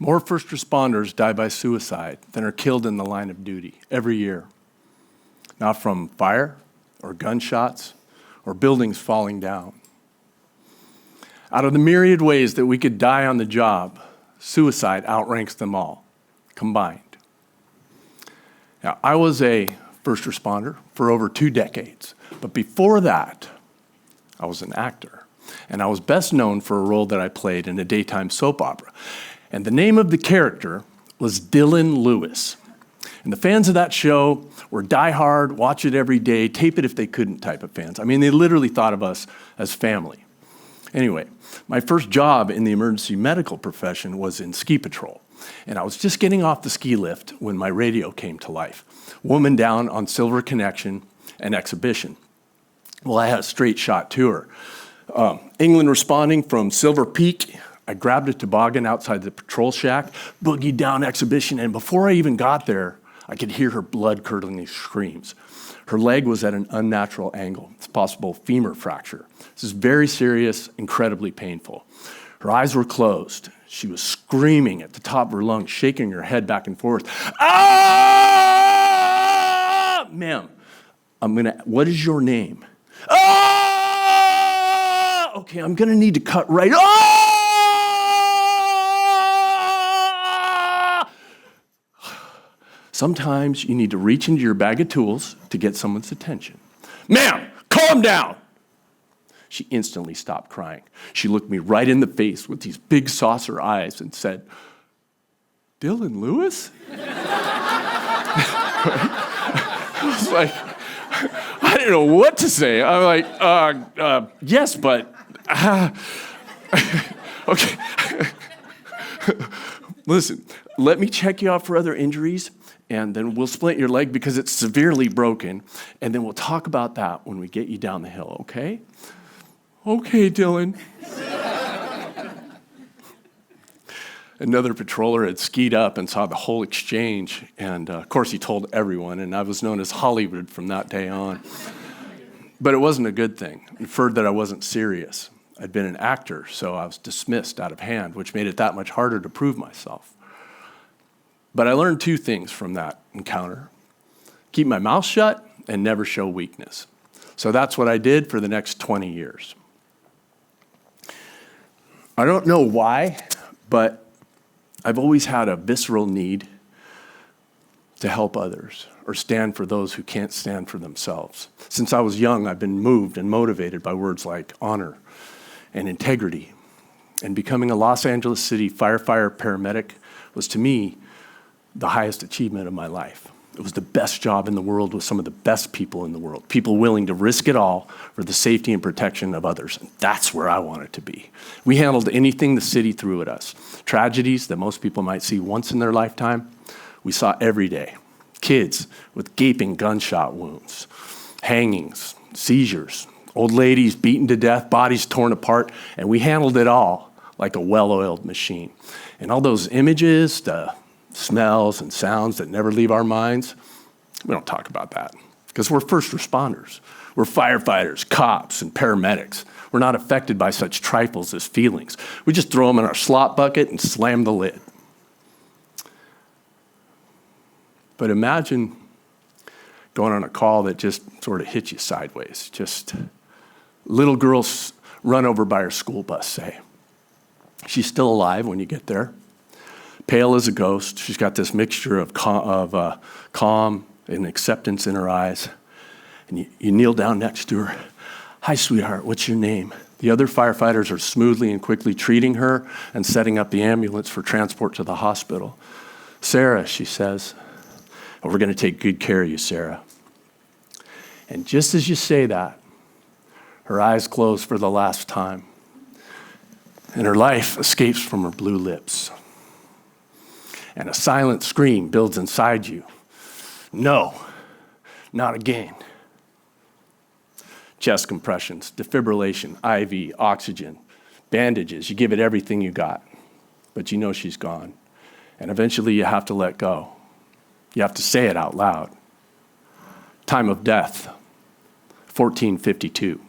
More first responders die by suicide than are killed in the line of duty every year. Not from fire or gunshots or buildings falling down. Out of the myriad ways that we could die on the job, suicide outranks them all, combined. Now, I was a first responder for over 2 decades, but before that, I was an actor, and I was best known for a role that I played in a daytime soap opera. And the name of the character was Dylan Lewis. And the fans of that show were diehard, watch it every day, tape it if they couldn't type of fans. I mean, they literally thought of us as family. Anyway, my first job in the emergency medical profession was in ski patrol. And I was just getting off the ski lift when my radio came to life. Woman down on Silver Connection and Exhibition. Well, I had a straight shot to her. Englund responding from Silver Peak. I grabbed a toboggan outside the patrol shack, boogied down Exhibition, and before I even got there, I could hear her blood-curdling screams. Her leg was at an unnatural angle. It's a possible femur fracture. This is very serious, incredibly painful. Her eyes were closed. She was screaming at the top of her lungs, shaking her head back and forth. Ah! Ma'am, what is your name? Ah! Okay, I'm gonna need to cut right. Ah! Sometimes you need to reach into your bag of tools to get someone's attention. Ma'am, calm down! She instantly stopped crying. She looked me right in the face with these big saucer eyes and said, Dylan Lewis? I was like, I didn't know what to say. I'm like, yes, but, okay. Listen, let me check you out for other injuries, and then we'll splint your leg because it's severely broken, and then we'll talk about that when we get you down the hill, okay? Okay, Dylan. Another patroller had skied up and saw the whole exchange, and of course he told everyone, and I was known as Hollywood from that day on. But it wasn't a good thing. It inferred that I wasn't serious. I'd been an actor, so I was dismissed out of hand, which made it that much harder to prove myself. But I learned 2 things from that encounter. Keep my mouth shut and never show weakness. So that's what I did for the next 20 years. I don't know why, but I've always had a visceral need to help others or stand for those who can't stand for themselves. Since I was young, I've been moved and motivated by words like honor and integrity. And becoming a Los Angeles City firefighter paramedic was, to me, the highest achievement of my life. It was the best job in the world with some of the best people in the world, people willing to risk it all for the safety and protection of others. And that's where I wanted to be. We handled anything the city threw at us. Tragedies that most people might see once in their lifetime, we saw every day. Kids with gaping gunshot wounds, hangings, seizures, old ladies beaten to death, bodies torn apart, and we handled it all like a well-oiled machine. And all those images, the smells and sounds that never leave our minds, we don't talk about that because we're first responders. We're firefighters, cops, and paramedics. We're not affected by such trifles as feelings. We just throw them in our slop bucket and slam the lid. But imagine going on a call that just sort of hits you sideways. Just little girls run over by her school bus, say. She's still alive when you get there. Pale as a ghost. She's got this mixture of calm and acceptance in her eyes. And you kneel down next to her. Hi, sweetheart, what's your name? The other firefighters are smoothly and quickly treating her and setting up the ambulance for transport to the hospital. Sarah, she says, we're going to take good care of you, Sarah. And just as you say that, her eyes close for the last time, and her life escapes from her blue lips. And a silent scream builds inside you. No, not again. Chest compressions, defibrillation, IV, oxygen, bandages. You give it everything you got, but you know she's gone. And eventually you have to let go. You have to say it out loud. Time of death, 1452.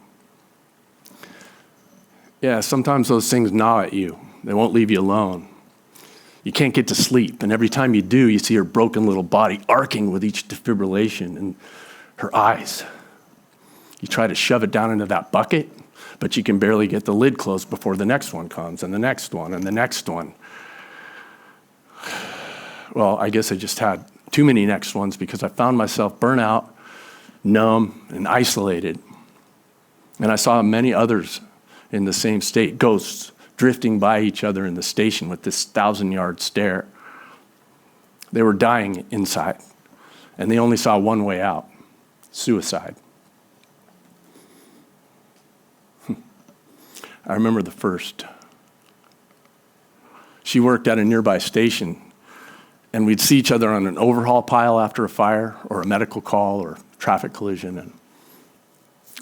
Yeah, sometimes those things gnaw at you. They won't leave you alone. You can't get to sleep, and every time you do, you see her broken little body arcing with each defibrillation, and her eyes. You try to shove it down into that bucket, but you can barely get the lid closed before the next one comes, and the next one, and the next one. Well, I guess I just had too many next ones because I found myself burnt out, numb, and isolated. And I saw many others in the same state, ghosts, drifting by each other in the station with this 1,000-yard stare. They were dying inside, and they only saw one way out: suicide. I remember the first. She worked at a nearby station, and we'd see each other on an overhaul pile after a fire or a medical call or traffic collision. And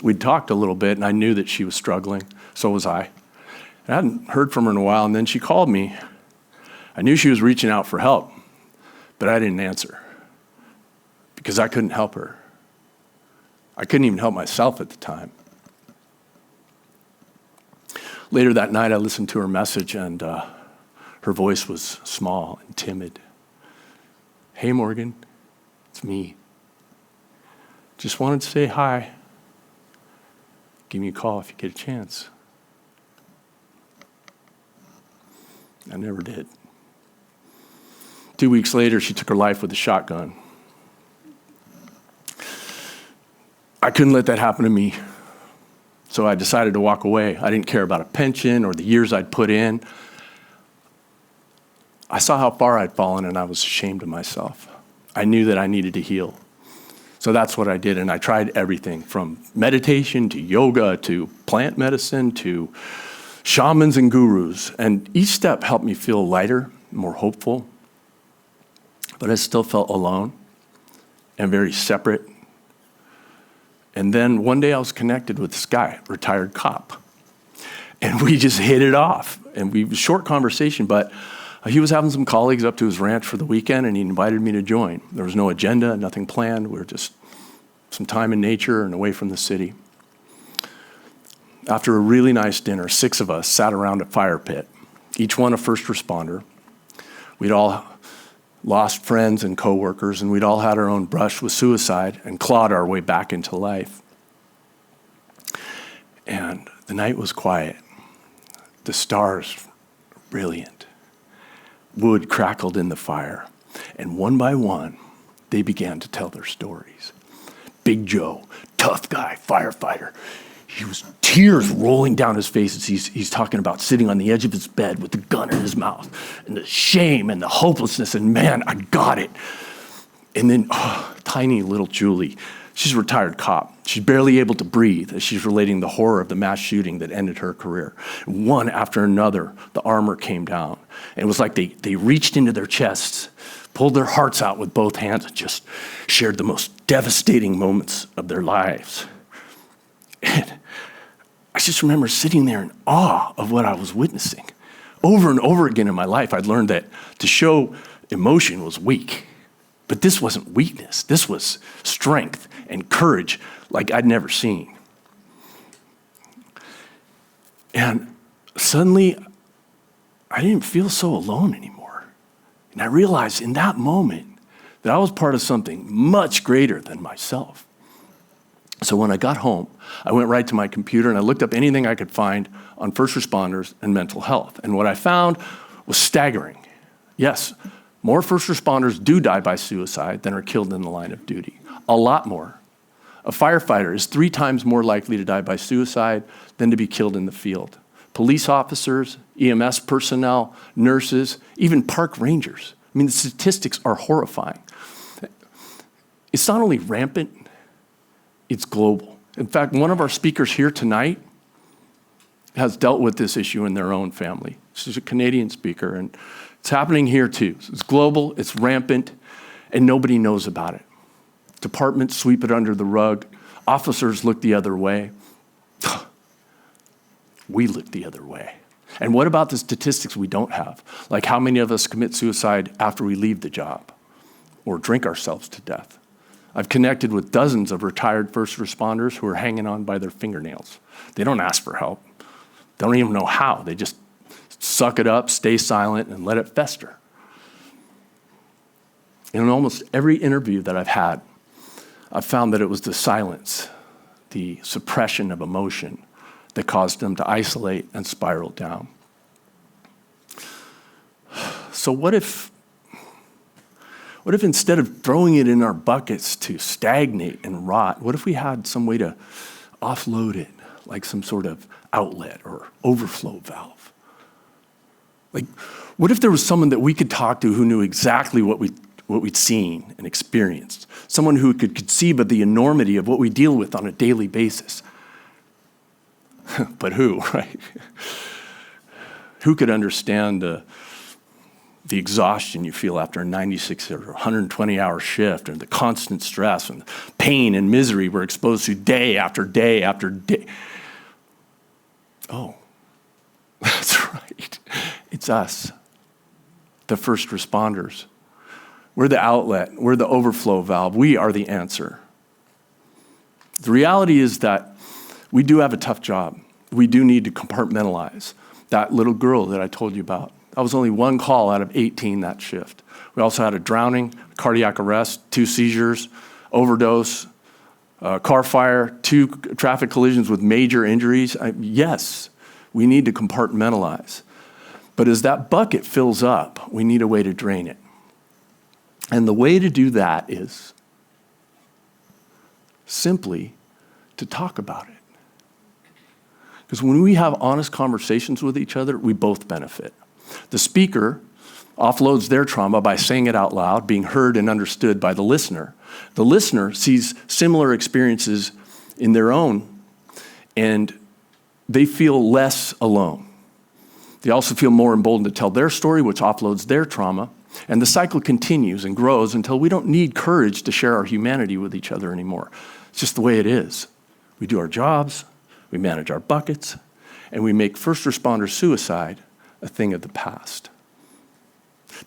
we'd talked a little bit, and I knew that she was struggling. So was I. I hadn't heard from her in a while, and then she called me. I knew she was reaching out for help, but I didn't answer because I couldn't help her. I couldn't even help myself at the time. Later that night, I listened to her message, and her voice was small and timid. "Hey, Morgan, it's me. Just wanted to say hi. Give me a call if you get a chance." I never did. 2 weeks later, she took her life with a shotgun. I couldn't let that happen to me. So I decided to walk away. I didn't care about a pension or the years I'd put in. I saw how far I'd fallen, and I was ashamed of myself. I knew that I needed to heal. So that's what I did, and I tried everything from meditation to yoga to plant medicine to shamans and gurus. And each step helped me feel lighter, more hopeful. But I still felt alone and very separate. And then one day I was connected with this guy, retired cop. And we just hit it off. And we had a short conversation, but he was having some colleagues up to his ranch for the weekend, and he invited me to join. There was no agenda, nothing planned. We were just some time in nature and away from the city. After a really nice dinner, 6 of us sat around a fire pit, each one a first responder. We'd all lost friends and coworkers, and we'd all had our own brush with suicide and clawed our way back into life. And the night was quiet. The stars were brilliant. Wood crackled in the fire, and one by one, they began to tell their stories. Big Joe, tough guy, firefighter. He was tears rolling down his face as he's talking about sitting on the edge of his bed with the gun in his mouth and the shame and the hopelessness, and man, I got it. And then tiny little Julie, she's a retired cop. She's barely able to breathe as she's relating the horror of the mass shooting that ended her career. One after another, the armor came down. And it was like they reached into their chests, pulled their hearts out with both hands, and just shared the most devastating moments of their lives. And I just remember sitting there in awe of what I was witnessing. Over and over again in my life, I'd learned that to show emotion was weak. But this wasn't weakness. This was strength and courage like I'd never seen. And suddenly, I didn't feel so alone anymore. And I realized in that moment that I was part of something much greater than myself. So when I got home, I went right to my computer and I looked up anything I could find on first responders and mental health. And what I found was staggering. Yes, more first responders do die by suicide than are killed in the line of duty. A lot more. A firefighter is 3 times more likely to die by suicide than to be killed in the field. Police officers, EMS personnel, nurses, even park rangers. I mean, the statistics are horrifying. It's not only rampant, it's global. In fact, one of our speakers here tonight has dealt with this issue in their own family. She's a Canadian speaker, and it's happening here too. It's global, it's rampant, and nobody knows about it. Departments sweep it under the rug. Officers look the other way. We look the other way. And what about the statistics we don't have? Like how many of us commit suicide after we leave the job or drink ourselves to death? I've connected with dozens of retired first responders who are hanging on by their fingernails. They don't ask for help. They don't even know how. They just suck it up, stay silent, and let it fester. In almost every interview that I've had, I've found that it was the silence, the suppression of emotion that caused them to isolate and spiral down. So what if instead of throwing it in our buckets to stagnate and rot, what if we had some way to offload it, like some sort of outlet or overflow valve? Like, what if there was someone that we could talk to who knew exactly what we'd seen and experienced? Someone who could conceive of the enormity of what we deal with on a daily basis. But who, right? Who could understand the exhaustion you feel after a 96 or 120-hour shift, and the constant stress and pain and misery we're exposed to day after day after day? Oh, that's right. It's us, the first responders. We're the outlet. We're the overflow valve. We are the answer. The reality is that we do have a tough job. We do need to compartmentalize. That little girl that I told you about, that was only one call out of 18 that shift. We also had a drowning, cardiac arrest, 2 seizures, overdose, car fire, 2 traffic collisions with major injuries. Yes, we need to compartmentalize. But as that bucket fills up, we need a way to drain it. And the way to do that is simply to talk about it. Because when we have honest conversations with each other, we both benefit. The speaker offloads their trauma by saying it out loud, being heard and understood by the listener. The listener sees similar experiences in their own, and they feel less alone. They also feel more emboldened to tell their story, which offloads their trauma. And the cycle continues and grows until we don't need courage to share our humanity with each other anymore. It's just the way it is. We do our jobs, we manage our buckets, and we make first responder suicide a thing of the past.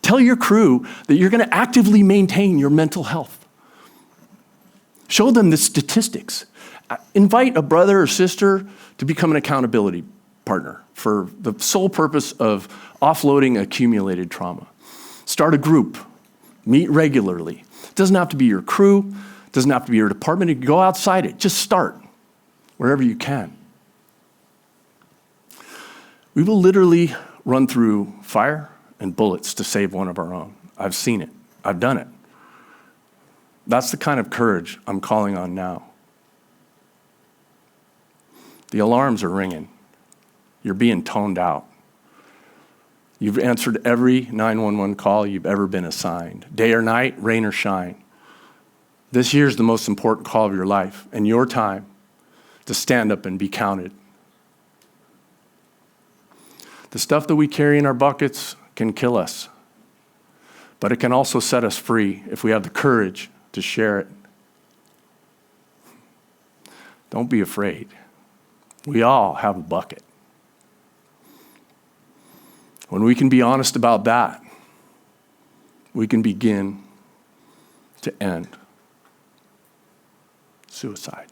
Tell your crew that you're going to actively maintain your mental health. Show them the statistics. Invite a brother or sister to become an accountability partner for the sole purpose of offloading accumulated trauma. Start a group. Meet regularly. It doesn't have to be your crew. It doesn't have to be your department. You can go outside it. Just start wherever you can. We will literally run through fire and bullets to save one of our own. I've seen it. I've done it. That's the kind of courage I'm calling on now. The alarms are ringing. You're being toned out. You've answered every 911 call you've ever been assigned. Day or night, rain or shine. This year's the most important call of your life and your time to stand up and be counted. The stuff that we carry in our buckets can kill us, but it can also set us free if we have the courage to share it. Don't be afraid. We all have a bucket. When we can be honest about that, we can begin to end suicide.